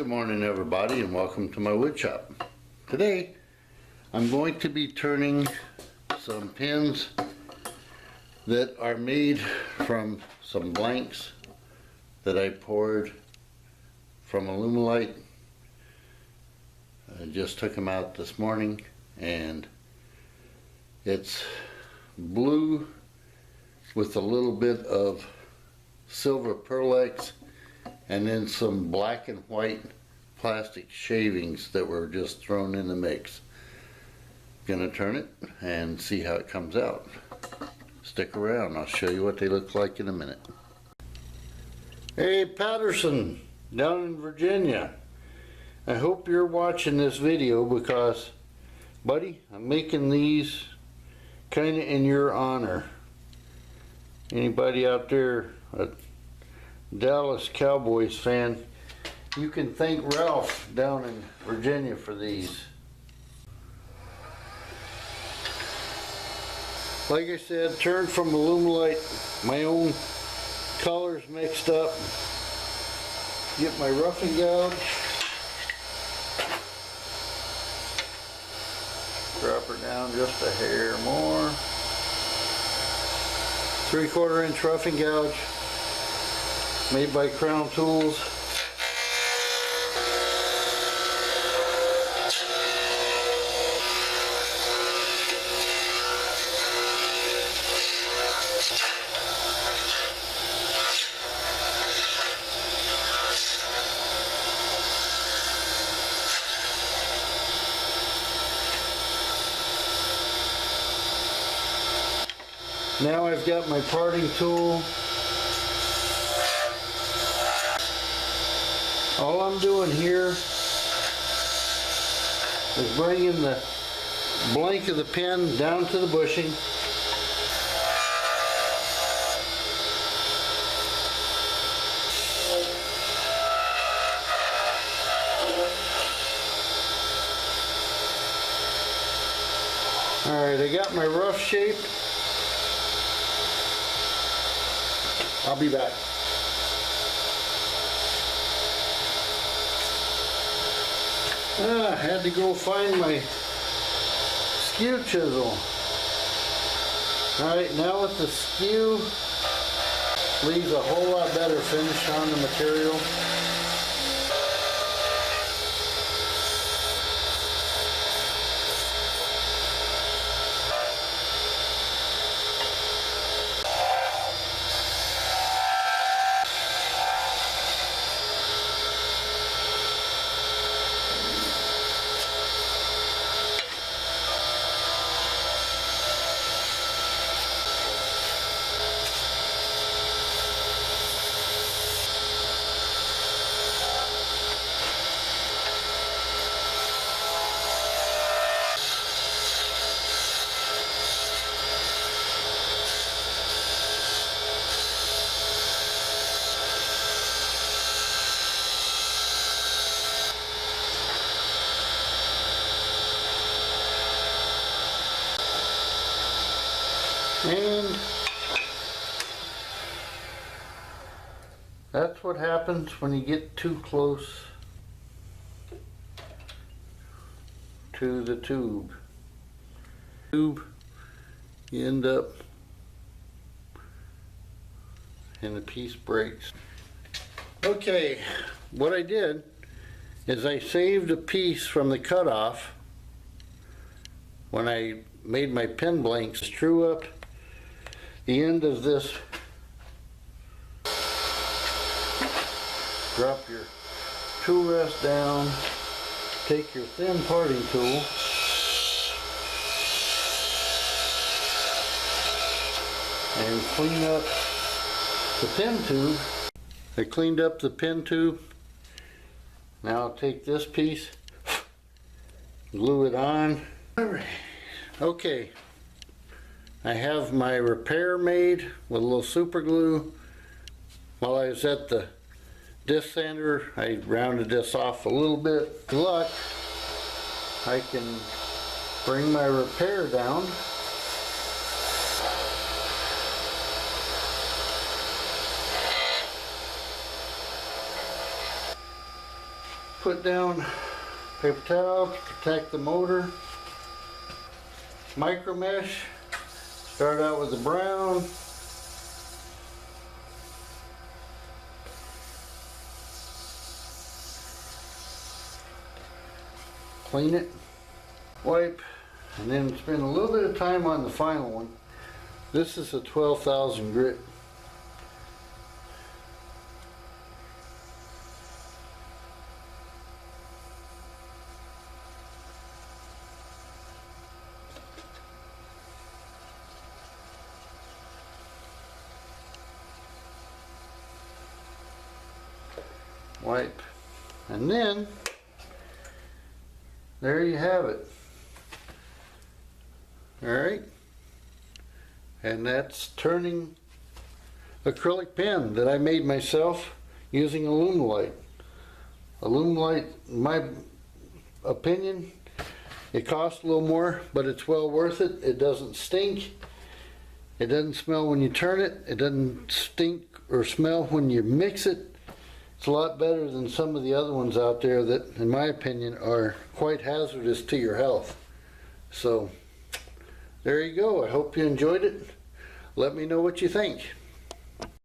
Good morning everybody and welcome to my wood shop. Today I'm going to be turning some pins that are made from some blanks that I poured from Alumilite. I just took them out this morning and it's blue with a little bit of silver pearlex and then some black and white plastic shavings that were just thrown in the mix. Gonna turn it and see how it comes out. Stick around, I'll show you what they look like in a minute. Hey Patterson, down in Virginia. I hope you're watching this video because, buddy, I'm making these kind of in your honor. Anybody out there a Dallas Cowboys fan, you can thank Ralph down in Virginia for these. Like I said, turned from Alumilite, my own colors mixed up. Get my roughing gouge. Drop her down just a hair more. 3/4 inch roughing gouge made by Crown Tools. Now I've got my parting tool. All I'm doing here is bringing the blank of the pen down to the bushing. Alright, I got my rough shape. I'll be back. I had to go find my skew chisel. Alright, now with the skew, leaves a whole lot better finish on the material. And that's what happens when you get too close to the tube. You end up and the piece breaks. Okay, what I did is I saved a piece from the cutoff when I made my pen blanks. Screw up the end of this. Drop your tool rest down, take your thin parting tool, and clean up the pen tube. I cleaned up the pen tube. Now I'll take this piece, glue it on. Alright, okay. I have my repair made with a little super glue. While I was at the disc sander, I rounded this off a little bit. Good luck. I can bring my repair down. put down paper towel to protect the motor. Micro mesh. Start out with the brown. Clean it, wipe, and then spend a little bit of time on the final one. This is a 12,000 grit. Wipe, and then there you have it. Alright, and that's turning acrylic pen that I made myself using Alumilite. Alumilite, in my opinion, it costs a little more, but it's well worth it. It doesn't stink. It doesn't smell when you turn it. It doesn't stink or smell when you mix it. It's a lot better than some of the other ones out there that, in my opinion, are quite hazardous to your health. So, there you go. I hope you enjoyed it. Let me know what you think.